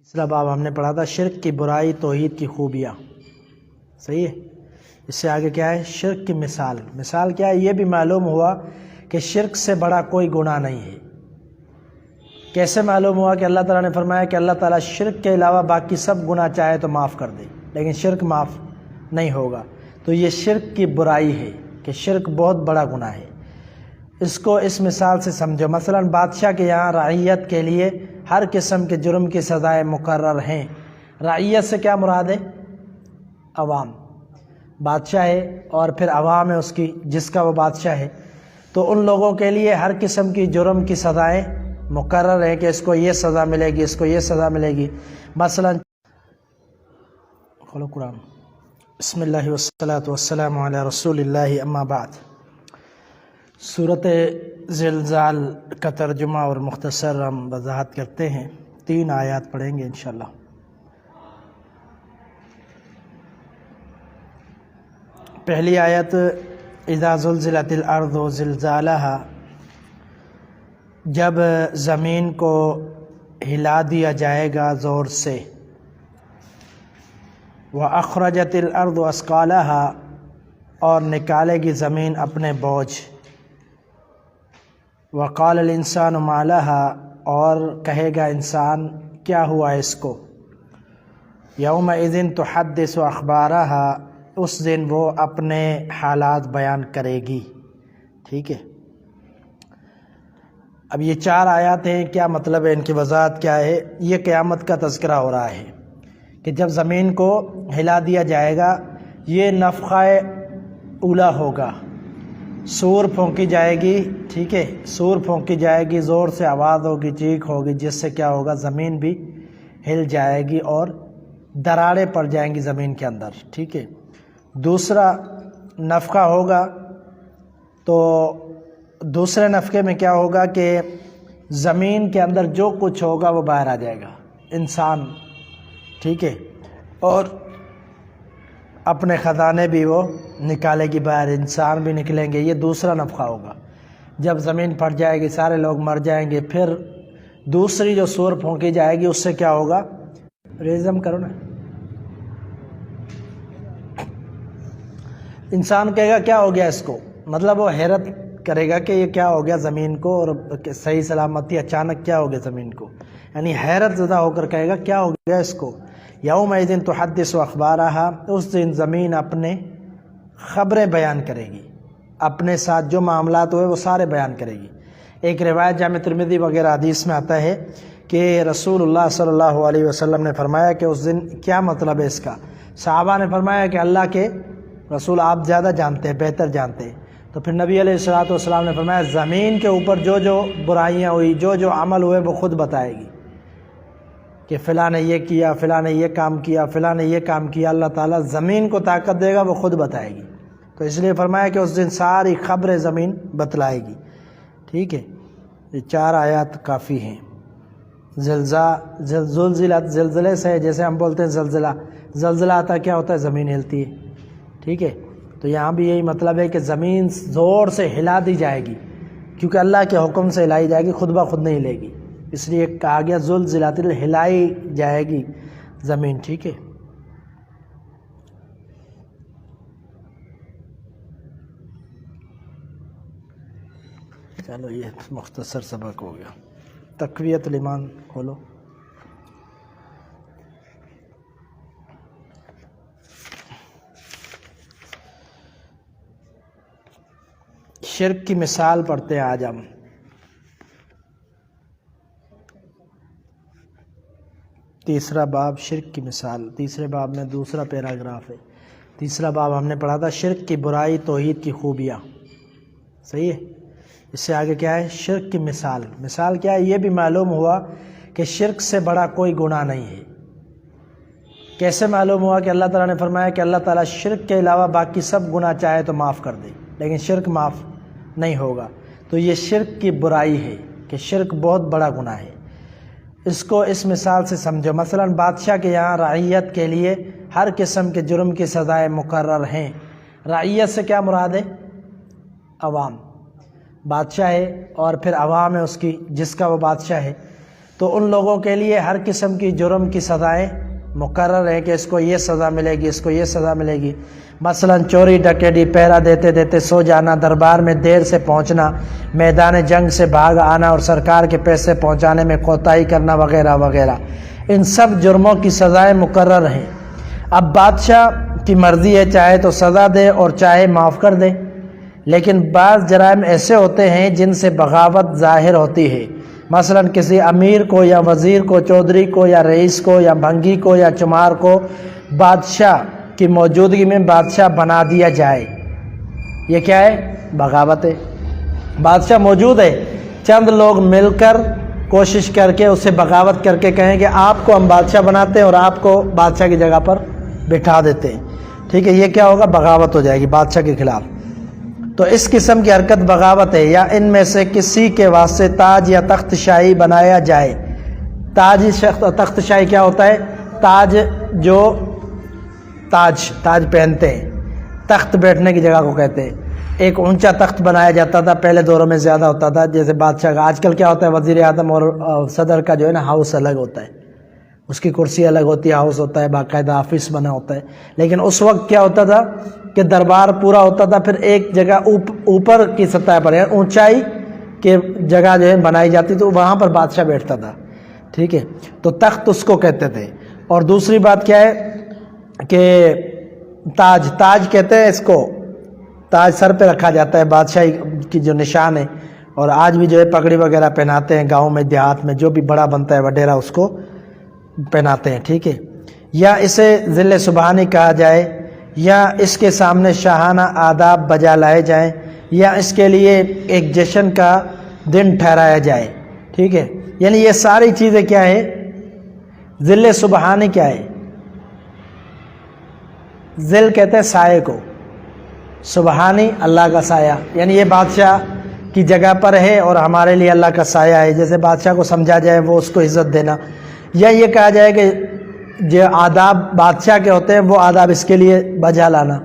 تیسرا باب ہم نے پڑھا تھا شرک کی برائی توحید کی خوبیاں. صحیح ہے. اس سے آگے کیا ہے؟ شرک کی مثال کیا ہے؟ یہ بھی معلوم ہوا کہ شرک سے بڑا کوئی گناہ نہیں ہے. کیسے معلوم ہوا؟ کہ اللہ تعالیٰ نے فرمایا کہ اللہ تعالیٰ شرک کے علاوہ باقی سب گناہ چاہے تو معاف کر دے، لیکن شرک معاف نہیں ہوگا. تو یہ شرک کی برائی ہے کہ شرک بہت بڑا گناہ ہے. اس کو اس مثال سے سمجھو. مثلا بادشاہ کے یہاں رعیت کے لیے ہر قسم کے جرم کی سزائیں مقرر ہیں. رعیت سے کیا مراد ہے؟ عوام. بادشاہ ہے اور پھر عوام ہے اس کی، جس کا وہ بادشاہ ہے، تو ان لوگوں کے لیے ہر قسم کی جرم کی سزائیں مقرر ہیں کہ اس کو یہ سزا ملے گی، اس کو یہ سزا ملے گی. مثلا کھولو قرآن. بسم اللہ والصلاة والسلام علی رسول اللہ، اما بعد. سورۃ زلزال کا ترجمہ اور مختصر ہم وضاحت کرتے ہیں. 3 آیات پڑھیں گے انشاءاللہ. پہلی آیت اذا زلزلت الارض زلزالہا، جب زمین کو ہلا دیا جائے گا زور سے. وَأَخْرَجَتِ الْأَرْضُ أَثْقَالَهَا، اور نکالے گی زمین اپنے بوجھ. وَقَالَ الْإِنسَانُ مَا لَهَا، اور کہے گا انسان کیا ہوا اس کو. يَوْمَئِذٍ تُحَدِّثُ أَخْبَارَهَا، اس دن وہ اپنے حالات بیان کرے گی. ٹھیک ہے. اب یہ 4 آیات ہیں. کیا مطلب ہے؟ ان کی وضاحت کیا ہے؟ یہ قیامت کا تذکرہ ہو رہا ہے کہ جب زمین کو ہلا دیا جائے گا، یہ نفخہ اولا ہوگا. سور پھونکی جائے گی. ٹھیک ہے. سور پھونکی جائے گی، زور سے آواز ہوگی، چیخ ہوگی، جس سے کیا ہوگا؟ زمین بھی ہل جائے گی اور دراڑیں پڑ جائیں گی زمین کے اندر. ٹھیک ہے. دوسرا نفخہ ہوگا تو دوسرے نفخے میں کیا ہوگا کہ زمین کے اندر جو کچھ ہوگا وہ باہر آ جائے گا. انسان، ٹھیک ہے، اور اپنے خزانے بھی وہ نکالے گی باہر، انسان بھی نکلیں گے. یہ دوسرا نفخہ ہوگا. جب زمین پھٹ جائے گی، سارے لوگ مر جائیں گے. پھر دوسری جو سور پھونکی جائے گی، اس سے کیا ہوگا؟ ریزم کرو نا. انسان کہے گا کیا ہو گیا اس کو، مطلب وہ حیرت کرے گا کہ یہ کیا ہو گیا زمین کو، اور صحیح سلامتی اچانک کیا ہو گیا زمین کو. یعنی حیرت زدہ ہو کر کہے گا کیا ہو گیا اس کو. یومئذ تحدث اخبارہا، اس دن زمین اپنے خبریں بیان کرے گی، اپنے ساتھ جو معاملات ہوئے وہ سارے بیان کرے گی. ایک روایت جامع ترمذی وغیرہ حدیث میں آتا ہے کہ رسول اللہ صلی اللہ علیہ وسلم نے فرمایا کہ اس دن کیا مطلب ہے اس کا. صحابہ نے فرمایا کہ اللہ کے رسول آپ زیادہ جانتے ہیں، بہتر جانتے ہیں. تو پھر نبی علیہ الصلوۃ والسلام نے فرمایا زمین کے اوپر جو جو برائیاں ہوئی، جو جو عمل ہوئے وہ خود بتائے گی کہ فلاں نے یہ کیا، فلاں نے یہ کام کیا، فلاں نے یہ کام کیا. اللہ تعالیٰ زمین کو طاقت دے گا، وہ خود بتائے گی. تو اس لیے فرمایا کہ اس دن ساری خبریں زمین بتلائے گی. ٹھیک ہے. یہ 4 آیات کافی ہیں. زلزلت، زلزلے سے جیسے ہم بولتے ہیں زلزلہ آتا کیا ہوتا ہے؟ زمین ہلتی ہے. ٹھیک ہے. تو یہاں بھی یہی مطلب ہے کہ زمین زور سے ہلا دی جائے گی، کیونکہ اللہ کے حکم سے ہلائی جائے گی، خود بخود نہیں ہلے گی. اس لیے کہا گیا زلزلت، ہلائی جائے گی زمین. ٹھیک ہے. چلو یہ مختصر سبق ہو گیا. تقویت الایمان کھولو. شرک کی مثال پڑھتے ہیں آج ہم. تیسرا باب شرک کی مثال. تیسرے باب میں دوسرا پیراگراف ہے. تیسرا باب ہم نے پڑھا تھا شرک کی برائی توحید کی خوبیاں. صحیح ہے. اس سے آگے کیا ہے؟ شرک کی مثال کیا ہے؟ یہ بھی معلوم ہوا کہ شرک سے بڑا کوئی گناہ نہیں ہے. کیسے معلوم ہوا؟ کہ اللہ تعالیٰ نے فرمایا کہ اللہ تعالیٰ شرک کے علاوہ باقی سب گناہ چاہے تو معاف کر دے، لیکن شرک معاف نہیں ہوگا. تو یہ شرک کی برائی ہے کہ شرک بہت بڑا گناہ ہے. اس کو اس مثال سے سمجھو. مثلا بادشاہ کے یہاں رعیت کے لیے ہر قسم کے جرم کی سزائیں مقرر ہیں. رعیت سے کیا مراد ہے؟ عوام. بادشاہ ہے اور پھر عوام ہے اس کی، جس کا وہ بادشاہ ہے. تو ان لوگوں کے لیے ہر قسم کی جرم کی سزائیں مقرر ہیں کہ اس کو یہ سزا ملے گی، اس کو یہ سزا ملے گی۔ مثلا چوری ڈکیتی، پہرا دیتے دیتے سو جانا، دربار میں دیر سے پہنچنا، میدان جنگ سے بھاگ آنا اور سرکار کے پیسے پہنچانے میں کوتاہی کرنا وغیرہ وغیرہ، ان سب جرموں کی سزائیں مقرر ہیں۔ اب بادشاہ کی مرضی ہے، چاہے تو سزا دے اور چاہے معاف کر دے، لیکن بعض جرائم ایسے ہوتے ہیں جن سے بغاوت ظاہر ہوتی ہے۔ مثلا کسی امیر کو یا وزیر کو، چودھری کو یا رئیس کو یا بھنگی کو یا چمار کو بادشاہ کی موجودگی میں بادشاہ بنا دیا جائے، یہ کیا ہے؟ بغاوت ہے۔ بادشاہ موجود ہے، چند لوگ مل کر کوشش کر کے اسے بغاوت کر کے کہیں کہ آپ کو ہم بادشاہ بناتے ہیں اور آپ کو بادشاہ کی جگہ پر بٹھا دیتے ہیں، ٹھیک ہے، یہ کیا ہوگا؟ بغاوت ہو جائے گی بادشاہ کے خلاف۔ تو اس قسم کی حرکت بغاوت ہے۔ یا ان میں سے کسی کے واسطے تاج یا تخت شاہی بنایا جائے۔ تاج تخت شاہی کیا ہوتا ہے؟ تاج جو تاج پہنتے ہیں، تخت بیٹھنے کی جگہ کو کہتے ہیں۔ ایک اونچا تخت بنایا جاتا تھا، پہلے دوروں میں زیادہ ہوتا تھا، جیسے بادشاہ کا۔ آج کل کیا ہوتا ہے؟ وزیر اعظم اور صدر کا جو ہے نا ہاؤس الگ ہوتا ہے، اس کی کرسی الگ ہوتی ہے، ہاؤس ہوتا ہے، باقاعدہ آفس بنا ہوتا ہے۔ لیکن اس وقت کیا ہوتا تھا کہ دربار پورا ہوتا تھا، پھر ایک جگہ اوپر کی سطح پر اونچائی کی جگہ جو ہے بنائی جاتی تو وہاں پر بادشاہ بیٹھتا تھا، ٹھیک ہے، تو تخت اس کو کہتے تھے۔ اور دوسری بات کیا ہے کہ تاج کہتے ہیں اس کو، تاج سر پہ رکھا جاتا ہے، بادشاہی کی جو نشان ہے، اور آج بھی جو ہے پگڑی وغیرہ پہناتے ہیں گاؤں میں، دیہات میں، جو بھی بڑا بنتا ہے وڈیرا اس کو پہناتے ہیں، ٹھیک ہے۔ یا اسے ذل سبحانی کہا جائے، یا اس کے سامنے شاہانہ آداب بجا لائے جائیں، یا اس کے لیے ایک جشن کا دن ٹھہرایا جائے، ٹھیک ہے۔ یعنی یہ ساری چیزیں کیا ہے؟ ذل سبحانی کیا ہے؟ ذل کہتے ہیں سائے کو، سبحانی اللہ کا سایہ، یعنی یہ بادشاہ کی جگہ پر ہے اور ہمارے لیے اللہ کا سایہ ہے، جیسے بادشاہ کو سمجھا جائے، وہ اس کو عزت دینا۔ یا یہ کہا جائے کہ جو آداب بادشاہ کے ہوتے ہیں وہ آداب اس کے لیے بجا لانا،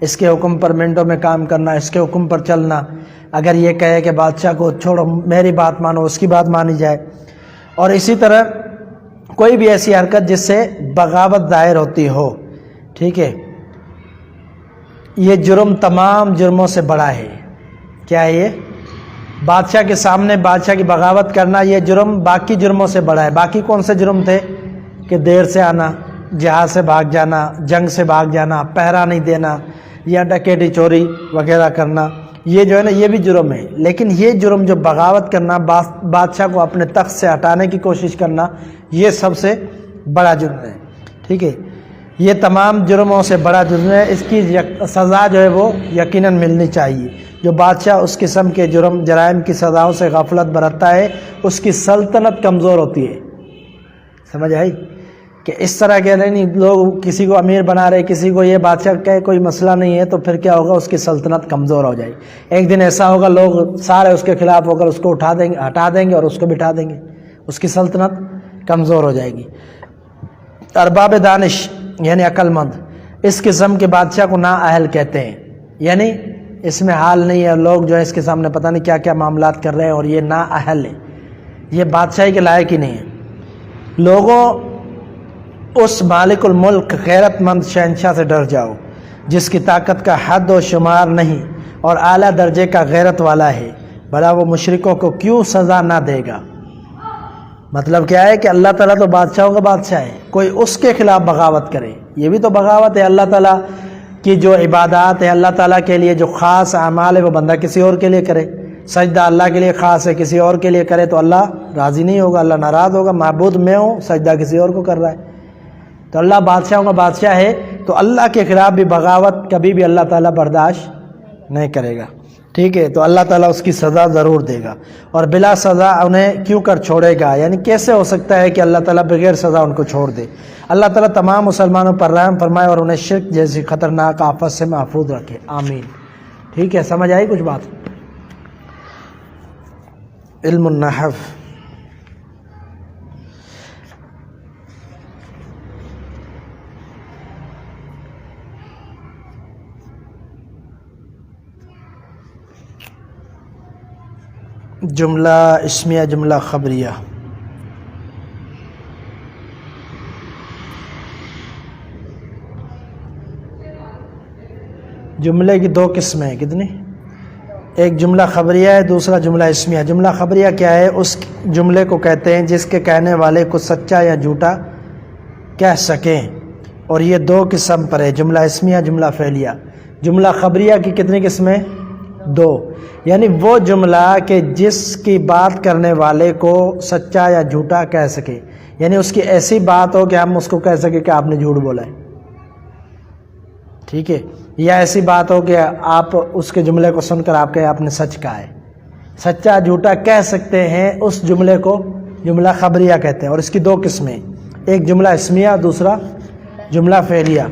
اس کے حکم پر منٹوں میں کام کرنا، اس کے حکم پر چلنا۔ اگر یہ کہے کہ بادشاہ کو چھوڑو، میری بات مانو، اس کی بات مانی جائے۔ اور اسی طرح کوئی بھی ایسی حرکت جس سے بغاوت ظاہر ہوتی ہو، ٹھیک ہے، یہ جرم تمام جرموں سے بڑا ہے۔ کیا ہے یہ؟ بادشاہ کے سامنے بادشاہ کی بغاوت کرنا، یہ جرم باقی جرموں سے بڑا ہے۔ باقی کون سے جرم تھے؟ کہ دیر سے آنا، جہاز سے بھاگ جانا، جنگ سے بھاگ جانا، پہرا نہیں دینا، یا ڈکیتی چوری وغیرہ کرنا، یہ جو ہے نا یہ بھی جرم ہے۔ لیکن یہ جرم جو بغاوت کرنا، بادشاہ کو اپنے تخت سے ہٹانے کی کوشش کرنا، یہ سب سے بڑا جرم ہے، ٹھیک ہے، یہ تمام جرموں سے بڑا جرم ہے۔ اس کی سزا جو ہے وہ یقیناً ملنی چاہیے۔ جو بادشاہ اس قسم کے جرائم کی سزاؤں سے غفلت برتتا ہے، اس کی سلطنت کمزور ہوتی ہے۔ سمجھ آئی؟ کہ اس طرح کے نہیں لوگ کسی کو امیر بنا رہے، کسی کو یہ بادشاہ کہ کوئی مسئلہ نہیں ہے، تو پھر کیا ہوگا؟ اس کی سلطنت کمزور ہو جائے گی۔ ایک دن ایسا ہوگا لوگ سارے اس کے خلاف ہو کر اس کو ہٹا دیں گے اور اس کو بٹھا دیں گے، اس کی سلطنت کمزور ہو جائے گی۔ ارباب دانش یعنی عقل مند اس قسم کے بادشاہ کو نااہل کہتے ہیں، یعنی اس میں حال نہیں ہے، لوگ جو ہے اس کے سامنے پتہ نہیں کیا کیا معاملات کر رہے ہیں اور یہ نااہل ہے، یہ بادشاہی کے لائق ہی نہیں ہے۔ لوگوں اس مالک الملک غیرت مند شہنشاہ سے ڈر جاؤ جس کی طاقت کا حد و شمار نہیں اور اعلیٰ درجے کا غیرت والا ہے، بھلا وہ مشرکوں کو کیوں سزا نہ دے گا۔ مطلب کیا ہے کہ اللہ تعالیٰ تو بادشاہوں کا بادشاہ ہے، کوئی اس کے خلاف بغاوت کرے، یہ بھی تو بغاوت ہے۔ اللہ تعالیٰ کی جو عبادات ہے، اللہ تعالیٰ کے لیے جو خاص اعمال ہے، وہ بندہ کسی اور کے لیے کرے۔ سجدہ اللہ کے لیے خاص ہے، کسی اور کے لیے کرے تو اللہ راضی نہیں ہوگا، اللہ ناراض ہوگا۔ معبود میں ہوں، سجدہ کسی اور کو کر رہا ہے، تو اللہ بادشاہوں کا بادشاہ ہے، تو اللہ کے خلاف بھی بغاوت کبھی بھی اللہ تعالیٰ برداشت نہیں کرے گا، ٹھیک ہے۔ تو اللہ تعالیٰ اس کی سزا ضرور دے گا، اور بلا سزا انہیں کیوں کر چھوڑے گا؟ یعنی کیسے ہو سکتا ہے کہ اللہ تعالیٰ بغیر سزا ان کو چھوڑ دے؟ اللہ تعالیٰ تمام مسلمانوں پر رحم فرمائے اور انہیں شرک جیسی خطرناک آفت سے محفوظ رکھے، آمین۔ ٹھیک ہے، سمجھ آئی کچھ بات؟ علم النحو جملہ اسمیہ، جملہ خبریہ۔ جملے کی دو قسمیں ہیں، کتنی؟ ایک جملہ خبریہ ہے، دوسرا جملہ اسمیہ۔ جملہ خبریہ کیا ہے؟ اس جملے کو کہتے ہیں جس کے کہنے والے کو سچا یا جھوٹا کہہ سکیں، اور یہ دو قسم پر ہے، جملہ اسمیہ، جملہ فعلیہ۔ جملہ خبریہ کی کتنی قسمیں؟ دو، یعنی وہ جملہ کہ جس کی بات کرنے والے کو سچا یا جھوٹا کہہ سکے، یعنی اس کی ایسی بات ہو کہ ہم اس کو کہہ سکیں کہ آپ نے جھوٹ بولا ہے، ٹھیک ہے، یا ایسی بات ہو کہ آپ اس کے جملے کو سن کر آپ کہیں آپ نے سچ کہا ہے۔ سچا جھوٹا کہہ سکتے ہیں، اس جملے کو جملہ خبریہ کہتے ہیں، اور اس کی دو قسمیں، ایک جملہ اسمیہ، دوسرا جملہ فعلیہ۔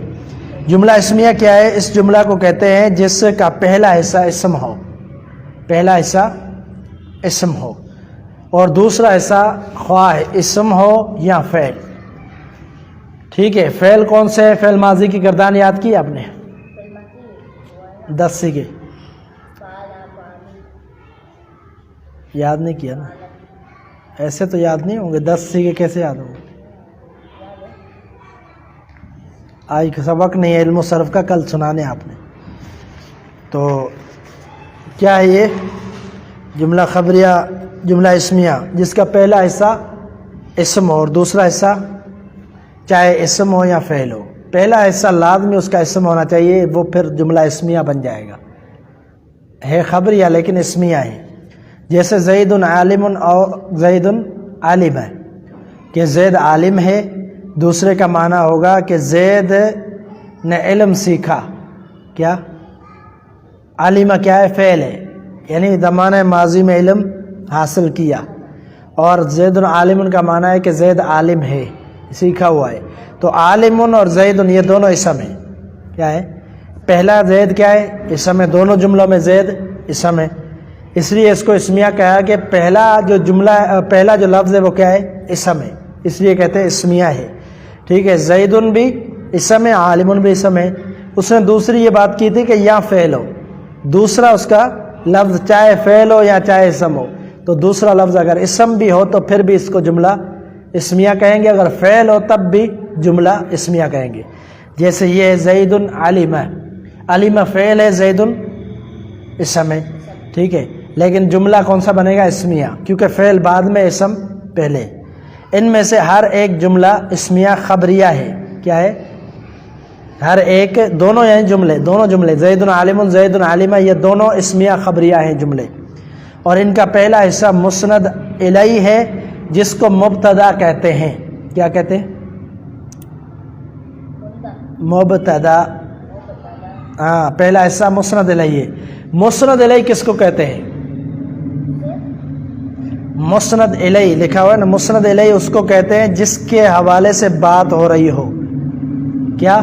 جملہ اسمیہ کیا ہے؟ اس جملہ کو کہتے ہیں جس کا پہلا حصہ اسم ہو، پہلا حصہ اسم ہو، اور دوسرا حصہ خواہ اسم ہو یا فعل، ٹھیک ہے۔ فعل کون سے ہے؟ فعل ماضی کی گردان یاد کی آپ نے؟ 10 سیگے یاد نہیں کیا نا؟ ایسے تو یاد نہیں ہوں گے، 10 سیگے کیسے یاد ہوں گے؟ آج سبق نہیں ہے علم و صرف کا، کل سنانے آپ نے۔ تو کیا ہے یہ جملہ خبریہ، جملہ اسمیہ، جس کا پہلا حصہ اسم ہو اور دوسرا حصہ چاہے اسم ہو یا فعل ہو۔ پہلا حصہ لازمی اس کا اسم ہونا چاہیے، وہ پھر جملہ اسمیہ بن جائے گا، ہے خبریہ لیکن اسمیہ ہے۔ جیسے زید عالم اور زید عالم ہے، کہ زید عالم ہے، دوسرے کا معنی ہوگا کہ زید نے علم سیکھا۔ کیا؟ عالمہ کیا ہے؟ فعل ہے، یعنی زمانہ ماضی میں علم حاصل کیا، اور زید عالم کا معنی ہے کہ زید عالم ہے، سیکھا ہوا ہے۔ تو عالم اور زید یہ دونوں اسم ہیں، کیا ہے؟ پہلا زید کیا ہے؟ اسم ہے، دونوں جملوں میں زید اسم ہے، اس لیے اس کو اسمیہ کہا کہ پہلا جو جملہ، پہلا جو لفظ ہے وہ کیا ہے؟ اسم ہے، اس لیے کہتے ہیں اسمیہ ہے، ٹھیک ہے۔ زید بھی اسم ہے، عالم بھی اسم ہے۔ اس نے دوسری یہ بات کی تھی کہ یا فعل ہو، دوسرا اس کا لفظ چاہے فعل ہو یا چاہے اسم ہو، تو دوسرا لفظ اگر اسم بھی ہو تو پھر بھی اس کو جملہ اسمیہ کہیں گے، اگر فعل ہو تب بھی جملہ اسمیہ کہیں گے۔ جیسے یہ زید علیم، علیم فعل ہے، زید اسم ہے، ٹھیک ہے، لیکن جملہ کون سا بنے گا؟ اسمیہ، کیونکہ فعل بعد میں اسم پہلے۔ ان میں سے ہر ایک جملہ اسمیہ خبریہ ہے، کیا ہے؟ ہر ایک، دونوں یعنی جملے، دونوں جملے زید عالم زید عالمہ یہ دونوں اسمیہ خبریہ ہیں جملے، اور ان کا پہلا حصہ مسند الیہ ہے جس کو مبتدا کہتے ہیں۔ کیا کہتے ہیں؟ مبتدا، ہاں، پہلا حصہ مسند الیہ ہے۔ مسند الیہ کس کو کہتے ہیں؟ مسند الیہ لکھا ہوا ہے نا، مسند الیہ اس کو کہتے ہیں جس کے حوالے سے بات ہو رہی ہو۔ کیا؟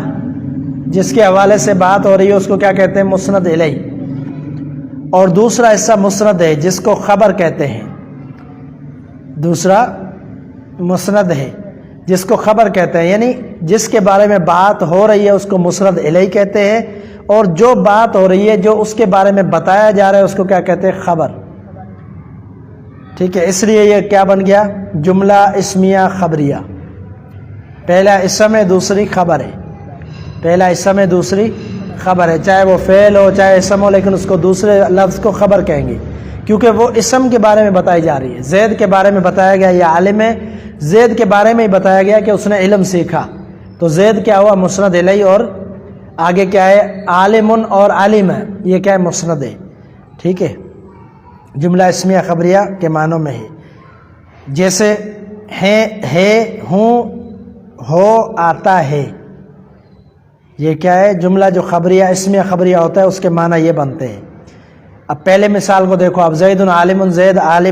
جس کے حوالے سے بات ہو رہی ہے اس کو کیا کہتے ہیں؟ مسند الیہ۔ اور دوسرا حصہ مسند ہے جس کو خبر کہتے ہیں، دوسرا مسند ہے جس کو خبر کہتے ہیں، یعنی جس کے بارے میں بات ہو رہی ہے اس کو مسند الیہ کہتے ہیں، اور جو بات ہو رہی ہے، جو اس کے بارے میں بتایا جا رہا ہے اس کو کیا کہتے ہیں؟ خبر، ٹھیک ہے۔ اس لیے یہ کیا بن گیا؟ جملہ اسمیہ خبریہ۔ پہلا اسم ہے، دوسری خبر ہے، پہلا اسم ہے، دوسری خبر ہے، چاہے وہ فعل ہو چاہے اسم ہو، لیکن اس کو دوسرے لفظ کو خبر کہیں گے، کیونکہ وہ اسم کے بارے میں بتائی جا رہی ہے۔ زید کے بارے میں بتایا گیا یا عالم ہے، زید کے بارے میں ہی بتایا گیا کہ اس نے علم سیکھا، تو زید کیا ہوا؟ مسند الیہ، اور آگے کیا ہے؟ عالم اور عالم ہے، یہ کیا ہے؟ مسند ہے، ٹھیک ہے۔ جملہ اسمیہ خبریہ کے معنوں میں ہے، جیسے ہے، ہوں، ہو، آتا ہے، یہ کیا ہے؟ جملہ جو خبریہ اسمیہ خبریہ ہوتا ہے اس کے معنی یہ بنتے ہیں۔ اب پہلے مثال کو دیکھو، اب زید عالم، زید عالم